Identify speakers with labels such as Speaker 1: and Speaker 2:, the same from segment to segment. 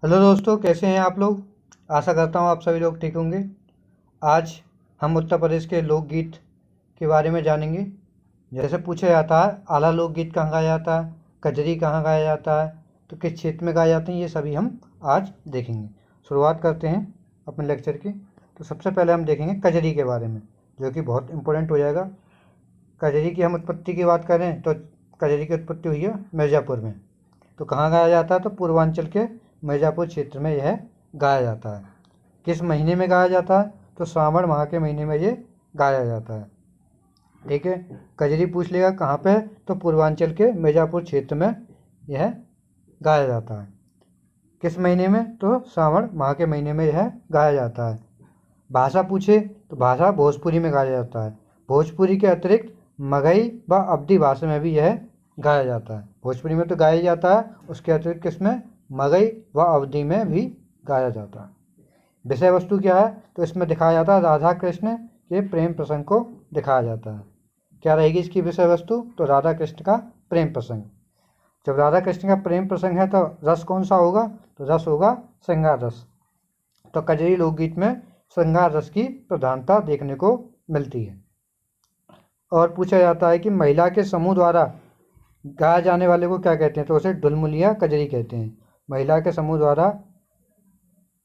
Speaker 1: Hello दोस्तों, कैसे हैं आप लोग। आशा करता हूँ आप सभी लोग ठीक होंगे। आज हम उत्तर प्रदेश के लोकगीत के बारे में जानेंगे। जैसे पूछा जाता है आला लोकगीत कहाँ गाया जाता है, कजरी कहाँ गाया जाता है, तो किस क्षेत्र में गाए जाते हैं, ये सभी हम आज देखेंगे। शुरुआत करते हैं अपने लेक्चर की। तो सबसे पहले हम देखेंगे कजरी के बारे में, जो कि बहुत इम्पोर्टेंट हो जाएगा। कजरी की हम उत्पत्ति की बात करें तो कजरी की उत्पत्ति हुई है मिर्ज़ापुर में। तो कहाँ गाया जाता है, तो पूर्वांचल के मिर्ज़ापुर क्षेत्र में यह गाया जाता है। किस महीने में गाया जाता है, तो श्रावण माह के महीने में ये गाया जाता है। ठीक है, कजरी पूछ लेगा कहाँ पे, तो पूर्वांचल के मिर्ज़ापुर क्षेत्र में यह गाया जाता है। किस महीने में, तो श्रावण माह के महीने में यह गाया जाता है। भाषा पूछे तो भाषा भोजपुरी में गाया जाता है। भोजपुरी के अतिरिक्त मगही व अवधी भाषा में भी यह गाया जाता है। भोजपुरी में तो गाया जाता है, उसके अतिरिक्त किसमें, मगही व अवधी में भी गाया जाता है। विषय वस्तु क्या है, तो इसमें दिखाया जाता है राधा कृष्ण के प्रेम प्रसंग को दिखाया जाता है। क्या रहेगी इसकी विषय वस्तु, तो राधा कृष्ण का प्रेम प्रसंग। जब राधा कृष्ण का प्रेम प्रसंग है तो रस कौन सा होगा, तो रस होगा श्रृंगार रस। तो कजरी लोकगीत में श्रृंगार रस की प्रधानता देखने को मिलती है। और पूछा जाता है कि महिला के समूह द्वारा गाया जाने वाले को क्या कहते हैं, तो उसे ढुलमुलिया कजरी कहते हैं। महिला के समूह द्वारा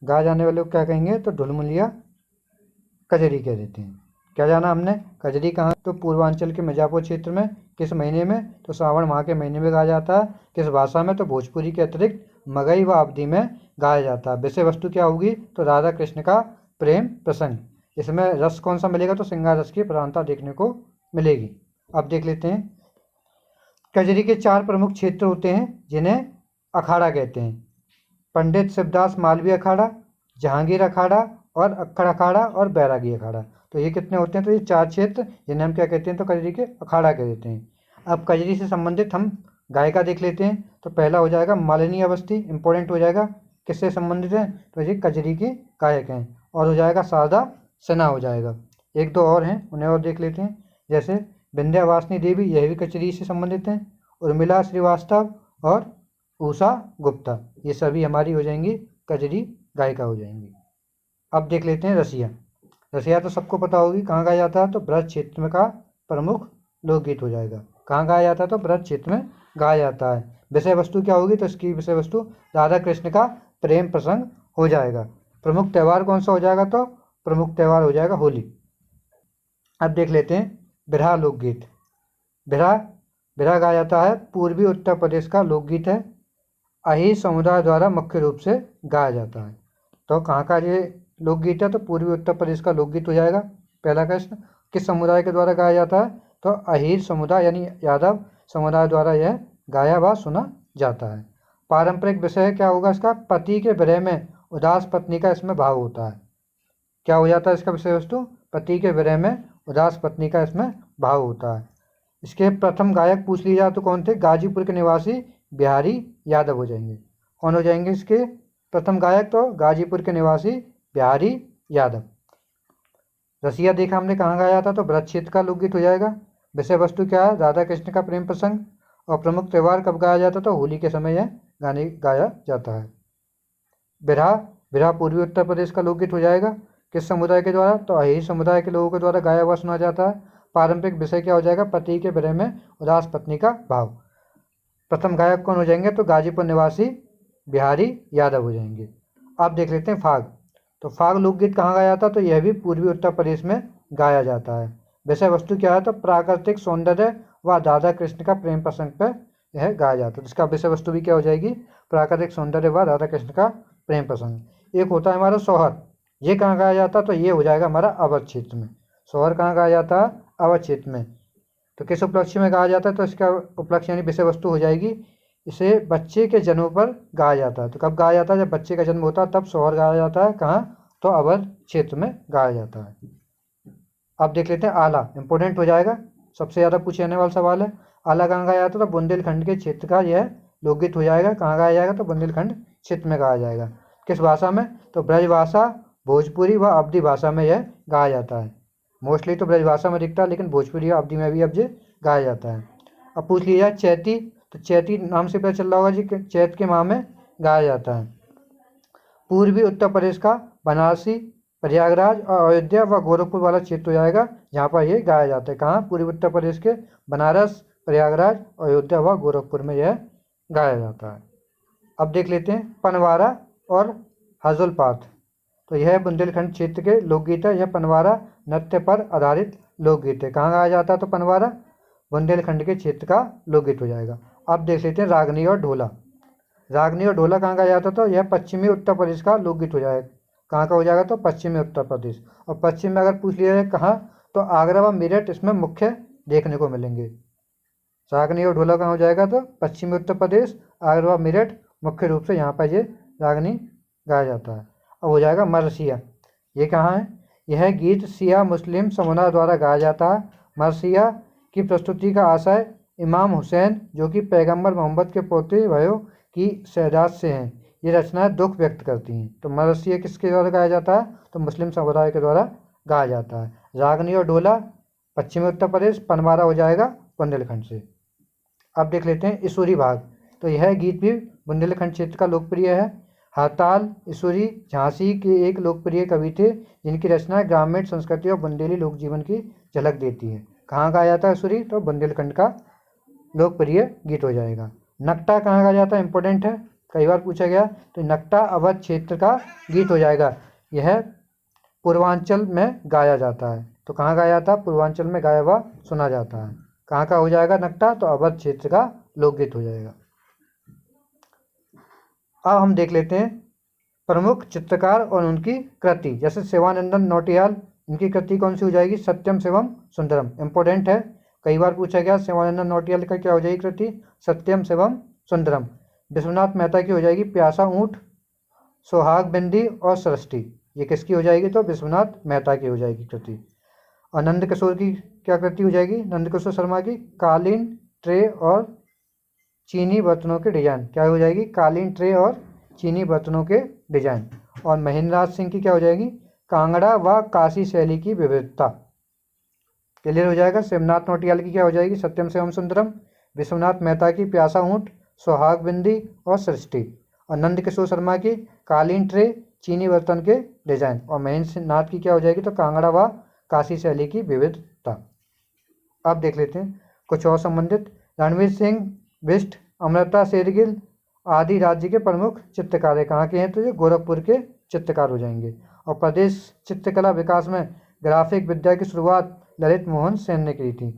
Speaker 1: गाया जाने वाले को क्या कहेंगे, तो ढुलमुलिया कजरी कह देते हैं। क्या जाना हमने, कजरी कहाँ, तो पूर्वांचल के मिर्ज़ापुर क्षेत्र में। किस महीने में, तो श्रावण माह के महीने में गाया जाता है। किस भाषा में, तो भोजपुरी के अतिरिक्त मगही व अवधी में गाया जाता है। विषय वस्तु क्या होगी, तो राधा कृष्ण का प्रेम प्रसंग। इसमें रस कौन सा मिलेगा, तो श्रृंगार रस की प्रधानता देखने को मिलेगी। अब देख लेते हैं। कजरी के 4 प्रमुख क्षेत्र होते हैं जिन्हें अखाड़ा कहते हैं। पंडित शिवदास मालवीय अखाड़ा, जहांगीर अखाड़ा और अक्खड़ अखाड़ा और बैरागी अखाड़ा। तो ये कितने होते हैं, तो ये 4 क्षेत्र जिन्हें हम क्या कहते हैं, तो कजरी के अखाड़ा कह देते हैं। अब कजरी से संबंधित हम गायिका देख लेते हैं। तो पहला हो जाएगा मालिनी अवस्थी, इंपॉर्टेंट हो जाएगा। किससे संबंधित है, तो ये कजरी की गायक हैं। और हो जाएगा शारदा सिन्हा हो जाएगा। एक दो और हैं, उन्हें और देख लेते हैं। जैसे विंध्यवासिनी देवी, यह भी कजरी से संबंधित हैं। उर्मिला श्रीवास्तव और उषा गुप्ता, ये सभी हमारी हो जाएंगी कजरी गायिका हो जाएंगी। अब देख लेते हैं रसिया। रसिया तो सबको पता होगी कहाँ गाया जाता है, तो ब्रज क्षेत्र में का प्रमुख लोकगीत हो जाएगा। कहाँ गाया जाता है, तो ब्रज क्षेत्र में गाया जाता है। विषय वस्तु क्या होगी, तो इसकी विषय वस्तु राधा कृष्ण का प्रेम प्रसंग हो जाएगा। प्रमुख त्यौहार कौन सा हो जाएगा, तो प्रमुख त्यौहार हो जाएगा होली। अब देख लेते हैं बिरहा लोकगीत। बिरहा बिरहा गाया जाता है, पूर्वी उत्तर प्रदेश का लोकगीत है। अहीर समुदाय द्वारा मुख्य रूप से गाया जाता है। तो कहाँ का ये लोकगीत है, तो पूर्वी उत्तर प्रदेश का लोकगीत हो जाएगा। पहला प्रश्न, किस समुदाय के द्वारा गाया जाता है, तो अहीर समुदाय यानी यादव समुदाय द्वारा यह गाया व सुना जाता है। पारंपरिक विषय क्या होगा इसका, पति के विरह में उदास पत्नी का इसमें भाव होता है। क्या हो जाता है इसका विषय वस्तु, पति के विरह में उदास पत्नी का इसमें भाव होता है। इसके प्रथम गायक पूछ लिया जाए तो कौन थे, गाजीपुर के निवासी बिहारी यादव हो जाएंगे। कौन हो जाएंगे इसके प्रथम गायक, तो गाजीपुर के निवासी बिहारी यादव। रसिया देखा हमने कहाँ गाया था, तो ब्रज क्षेत्र का लोकगीत हो जाएगा। विषय वस्तु क्या है, राधा कृष्ण का प्रेम प्रसंग। और प्रमुख त्यौहार कब गाया जाता, तो होली के समय यह गाने गाया जाता है। बिरहा बिरहा पूर्वी उत्तर प्रदेश का लोकगीत हो जाएगा। किस समुदाय के द्वारा, तो अहीर समुदाय के लोगों के द्वारा गाया हुआ सुना जाता है। पारंपरिक विषय क्या हो जाएगा, पति के विरह में उदास पत्नी का भाव। प्रथम गायक कौन हो जाएंगे, तो गाजीपुर निवासी बिहारी यादव हो जाएंगे। अब देख लेते हैं फाग। तो फाग लोकगीत कहाँ गाया जाता, तो यह भी पूर्वी उत्तर प्रदेश में गाया जाता है। विषय वस्तु क्या है, तो प्राकृतिक सौंदर्य व राधा कृष्ण का प्रेम प्रसंग पर यह गाया जाता है। इसका विषय वस्तु भी क्या हो जाएगी, प्राकृतिक सौंदर्य व राधा कृष्ण का प्रेम प्रसंग। एक होता है हमारा सोहर, ये कहाँ गाया जाता है, तो ये हो जाएगा हमारा अवध क्षेत्र में। सोहर कहाँ गाया जाता है, अवध क्षेत्र में। तो किस उपलक्ष्य में गाया जाता है, तो इसका उपलक्ष्य यानी विषय वस्तु हो जाएगी, इसे बच्चे के जन्म पर गाया जाता है। तो कब गाया जाता है, जब बच्चे का जन्म होता है तब सोहर गाया जाता है। कहाँ, तो अवध क्षेत्र में गाया जाता है। अब देख लेते हैं आला, इंपॉर्टेंट हो जाएगा, सबसे ज़्यादा पूछे जाने वाला सवाल है। आला कहाँ गाया जाता है, तो बुंदेलखंड के क्षेत्र का यह लोकगीत हो जाएगा। कहाँ गाया जाएगा, तो बुंदेलखंड क्षेत्र में गाया जाएगा। किस भाषा में, तो ब्रज भाषा, भोजपुरी व अवधी भाषा में यह गाया जाता है। मोस्टली तो ब्रज भाषा में दिखता है, लेकिन भोजपुरी और अवधी में भी अब ये गाया जाता है। अब पूछ लिया चैती, तो चैती नाम से पता चल रहा होगा जी, चैत के माह में गाया जाता है। पूर्वी उत्तर प्रदेश का बनारसी, प्रयागराज और अयोध्या व गोरखपुर वाला क्षेत्र हो जाएगा जहाँ पर ये गाया जाता है। कहाँ? पूर्वी उत्तर प्रदेश के बनारस, प्रयागराज, अयोध्या व गोरखपुर में यह गाया जाता है। अब देख लेते हैं पनवारा और हजुलपात। तो यह बुंदेलखंड क्षेत्र के लोकगीत है। यह पनवारा नृत्य पर आधारित लोकगीत है। कहाँ गाया जाता है? तो पनवारा बुंदेलखंड के क्षेत्र का लोकगीत हो जाएगा। अब देख लेते हैं रागनी और ढोला। रागनी और ढोला कहाँ गाया जाता था? यह पश्चिमी उत्तर प्रदेश का लोकगीत हो जाएगा। कहाँ का हो जाएगा? तो पश्चिमी उत्तर प्रदेश। और पश्चिम में अगर पूछ लिया जाए कहाँ, तो आगरा व मेरठ इसमें मुख्य देखने को मिलेंगे। रागनी और ढोला कहाँ हो जाएगा? तो पश्चिमी उत्तर प्रदेश, आगरा व मेरठ मुख्य रूप से यहाँ पर ये रागनी गाया जाता है। अब हो जाएगा मरसिया। ये कहाँ है? यह गीत शिया मुस्लिम समुदाय द्वारा गाया जाता है। मरसिया की प्रस्तुति का आशय इमाम हुसैन, जो कि पैगंबर मोहम्मद के पोते भयो की शहजाद से हैं, ये रचनाएं दुख व्यक्त करती हैं। तो मरसिया किसके द्वारा गाया जाता है? तो मुस्लिम समुदाय के द्वारा गाया जाता है। रागनी और ढोला पश्चिमी उत्तर प्रदेश, पनवारा हो जाएगा बुंदेलखंड से। अब देख लेते हैं ईश्वरी भाग। तो यह गीत भी बुंदेलखंड क्षेत्र का लोकप्रिय है। हरताल ईश्वरी झांसी के एक लोकप्रिय कवि थे, जिनकी रचना ग्रामीण संस्कृति और बुंदेली लोक जीवन की झलक देती है। कहाँ गाया जाता है ईश्वरी? तो बुंदेलखंड का लोकप्रिय गीत हो जाएगा। नकटा कहाँ गाया जाता है? इंपॉर्टेंट है, कई बार पूछा गया। तो नकटा अवध क्षेत्र का गीत हो जाएगा। यह पूर्वांचल में गाया जाता है। तो कहाँ गाया जाता है? पूर्वांचल में गाया हुआ सुना जाता है। कहाँ का हो जाएगा नकटा? तो अवध क्षेत्र का लोकगीत हो जाएगा। अब हम देख लेते हैं प्रमुख चित्रकार और उनकी कृति। जैसे शिवानंदन नौटियाल, इनकी कृति कौन सी हो जाएगी? सत्यम शिवम सुंदरम। इंपॉर्टेंट है, कई बार पूछा गया। शिवानंदन नौटियाल का क्या हो जाएगी कृति? सत्यम शिवम सुंदरम। विश्वनाथ मेहता की हो जाएगी प्यासा ऊँट, सुहाग बिंदी और सृष्टि। ये किसकी हो जाएगी? तो विश्वनाथ मेहता की हो जाएगी कृति। और नंद किशोर की क्या कृति हो जाएगी? नंद किशोर शर्मा की कालीन, ट्रे और चीनी बर्तनों के डिजाइन। क्या हो जाएगी? कालीन, ट्रे और चीनी बर्तनों के डिजाइन। और महेंद्रनाथ सिंह की क्या हो जाएगी? कांगड़ा व काशी शैली की विविधता। क्लियर हो जाएगा। शिवनाथ नौटियाल की क्या हो जाएगी? सत्यम शिवम सुंदरम। विश्वनाथ मेहता की प्यासा ऊँट, सुहाग बिंदी और सृष्टि। और नंद किशोर शर्मा की कालीन, ट्रे, चीनी बर्तन के डिजाइन। और महेंद्र नाथ की क्या हो जाएगी? तो कांगड़ा व काशी शैली की विविधता। अब देख लेते हैं कुछ और संबंधित। रणवीर सिंह बिष्ट, अमृता शेरगिल आदि राज्य के प्रमुख चित्रकार है। कहाँ के हैं? तो ये गोरखपुर के चित्रकार हो जाएंगे। और प्रदेश चित्रकला विकास में ग्राफिक विद्या की शुरुआत ललित मोहन सेन ने की थी।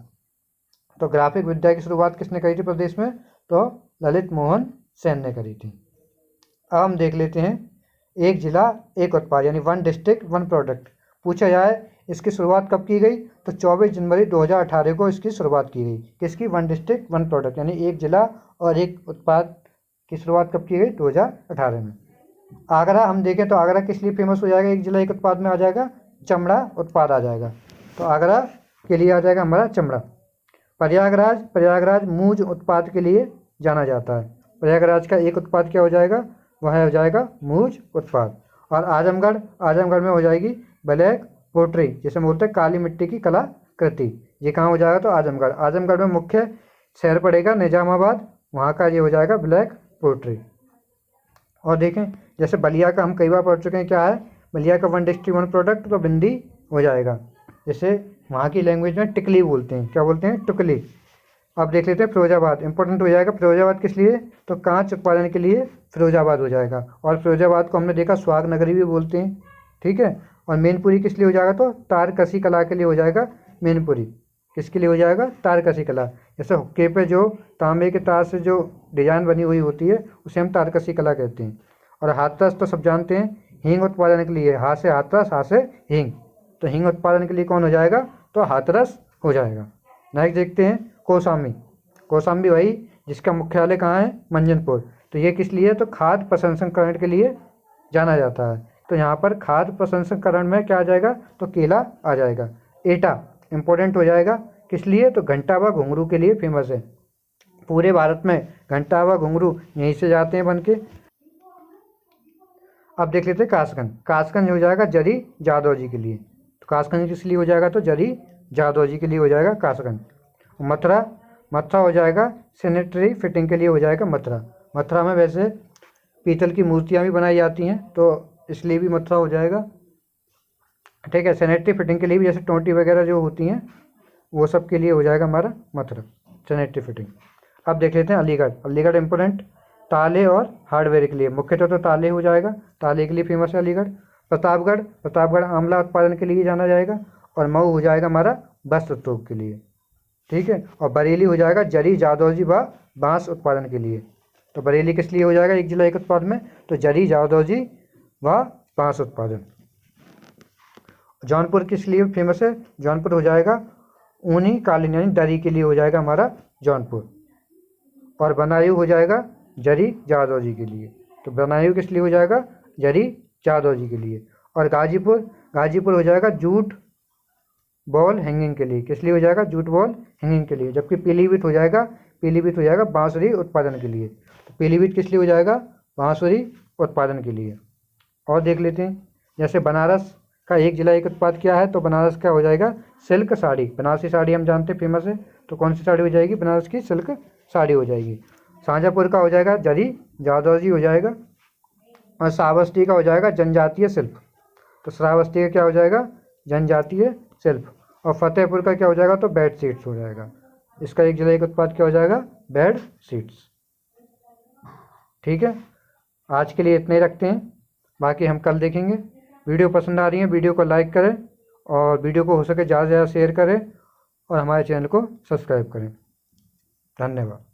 Speaker 1: तो ग्राफिक विद्या की शुरुआत किसने करी थी प्रदेश में? तो ललित मोहन सेन ने करी थी। अब हम देख लेते हैं एक जिला एक उत्पाद, यानी वन डिस्ट्रिक्ट वन प्रोडक्ट। पूछा जाए इसकी शुरुआत कब की गई? तो 24 जनवरी 2018 को इसकी शुरुआत की गई। किसकी? वन डिस्ट्रिक्ट वन प्रोडक्ट, यानी एक जिला और एक उत्पाद की शुरुआत कब की गई? 2018 में। आगरा हम देखें तो आगरा किस लिए फेमस हो जाएगा? एक जिला एक उत्पाद में आ जाएगा, चमड़ा उत्पाद आ जाएगा। तो आगरा के लिए आ जाएगा हमारा चमड़ा। प्रयागराज मूज उत्पाद के लिए जाना जाता है। प्रयागराज का एक उत्पाद क्या हो जाएगा? वह हो जाएगा मूज उत्पाद। और आजमगढ़ में हो जाएगी ब्लैक पोट्री, जिसे बोलते हैं काली मिट्टी की कलाकृति। ये कहाँ हो जाएगा? तो आजमगढ़ में मुख्य शहर पड़ेगा निजामाबाद, वहाँ का ये हो जाएगा ब्लैक पोट्री। और देखें जैसे बलिया का हम कई बार पढ़ चुके हैं, क्या है बलिया का? वन डिस्ट्रिक्ट वन प्रोडक्ट, तो बिंदी हो जाएगा। जैसे वहाँ की लैंग्वेज में टिकली बोलते हैं, क्या बोलते हैं? टुकली। अब देख लेते हैं फिरोजाबाद, इंपॉर्टेंट हो जाएगा। फिरोजाबाद किस लिए? तो कांच उत्पादन के लिए फिरोजाबाद हो जाएगा। और फिरोजाबाद को हमने देखा सुहाग नगरी भी बोलते हैं, ठीक है। और मैनपुरी किस लिए हो जाएगा? तो तारकसी कला के लिए हो जाएगा मैनपुरी। किसके लिए हो जाएगा? तारकसी कला। जैसे हुक्के पे जो तांबे के तार से जो डिजाइन बनी हुई होती है उसे हम तारकसी कला कहते हैं। और हाथरस तो सब जानते हैं, हींग उत्पादन के लिए हाथ से हाथरस, हाथ से हींग। तो हींग उत्पादन के लिए कौन हो जाएगा? तो हाथरस हो जाएगा। नेक्स्ट देखते हैं कौशाम्बी वही जिसका मुख्यालय कहाँ है? मंजनपुर। तो ये किस लिए? तो खाद्य प्रसंस्करण के लिए जाना जाता है। तो यहाँ पर खाद्य प्रसंस्करण में क्या आ जाएगा? तो केला आ जाएगा। एटा इंपॉर्टेंट हो जाएगा, किस लिए? तो घंटा व घुंघरू के लिए फेमस है। पूरे भारत में घंटा व घुंघरू यहीं से जाते हैं बन के। अब देख लेते हैं कासगंज हो जाएगा जरी जादव जी के लिए। तो कासगंज किस लिए हो जाएगा? तो जरी जादव जी के लिए हो जाएगा कासगंज। मथुरा हो जाएगा सैनिटरी फिटिंग के लिए हो जाएगा मथुरा में वैसे पीतल की मूर्तियाँ भी बनाई जाती हैं, तो इसलिए भी मथुरा हो जाएगा। ठीक है, सैनिटरी फिटिंग के लिए भी, जैसे टोंटी वगैरह जो होती हैं वो सब के लिए हो जाएगा हमारा मथुरा सैनिटरी फिटिंग। अब देख लेते हैं अलीगढ़। अलीगढ़ इंपॉर्टेंट ताले और हार्डवेयर के लिए, मुख्यतः तो ताले हो जाएगा, ताले के लिए फेमस है अलीगढ़। प्रतापगढ़, प्रतापगढ़ आंवला उत्पादन के लिए जाना जाएगा। और मऊ हो जाएगा हमारा वस्त्र उद्योग के लिए। ठीक है, और बरेली हो जाएगा जरी जादौजी व बांस उत्पादन के लिए। तो बरेली किस लिए हो जाएगा एक जिला एक उत्पाद में, तो जरी जादौजी व बांस उत्पादन। जौनपुर किस लिए फेमस है, जौनपुर हो जाएगा ऊनी कालीन यानी दरी के लिए हो जाएगा हमारा जौनपुर। और बदायूं हो जाएगा जरी जादौजी के लिए। तो बदायूं किस लिए हो जाएगा, जरी जादौजी के लिए। और गाजीपुर, गाजीपुर हो जाएगा जूट बॉल हैंगिंग के लिए। किस लिए हो जाएगा, जूट बॉल हैंगिंग के लिए। जबकि पीलीभीत हो जाएगा, पीलीभीत हो जाएगा बांसुरी उत्पादन के लिए। तो पीलीभीत किस लिए हो जाएगा, बांसुरी उत्पादन के लिए। और देख लेते हैं, जैसे बनारस का एक जिला एक उत्पाद क्या है, तो बनारस का हो जाएगा सिल्क साड़ी। बनारसी साड़ी हम जानते हैं फेमस है, तो कौन सी साड़ी हो जाएगी, बनारस की सिल्क साड़ी हो जाएगी। शाहजहाँपुर का हो जाएगा जरी जादौजी हो जाएगा। और श्रावस्ती का हो जाएगा जनजातीय शिल्प। तो श्रावस्ती का क्या हो जाएगा, जनजातीय शिल्प। और फतेहपुर का क्या हो जाएगा, तो बेड शीट्स हो जाएगा। इसका एक जिला एक उत्पाद क्या हो जाएगा, बेड शीट्स। ठीक है, आज के लिए इतने ही रखते हैं, बाकी हम कल देखेंगे। वीडियो पसंद आ रही है वीडियो को लाइक करें, और वीडियो को हो सके ज़्यादा से ज़्यादा शेयर करें, और हमारे चैनल को सब्सक्राइब करें। धन्यवाद।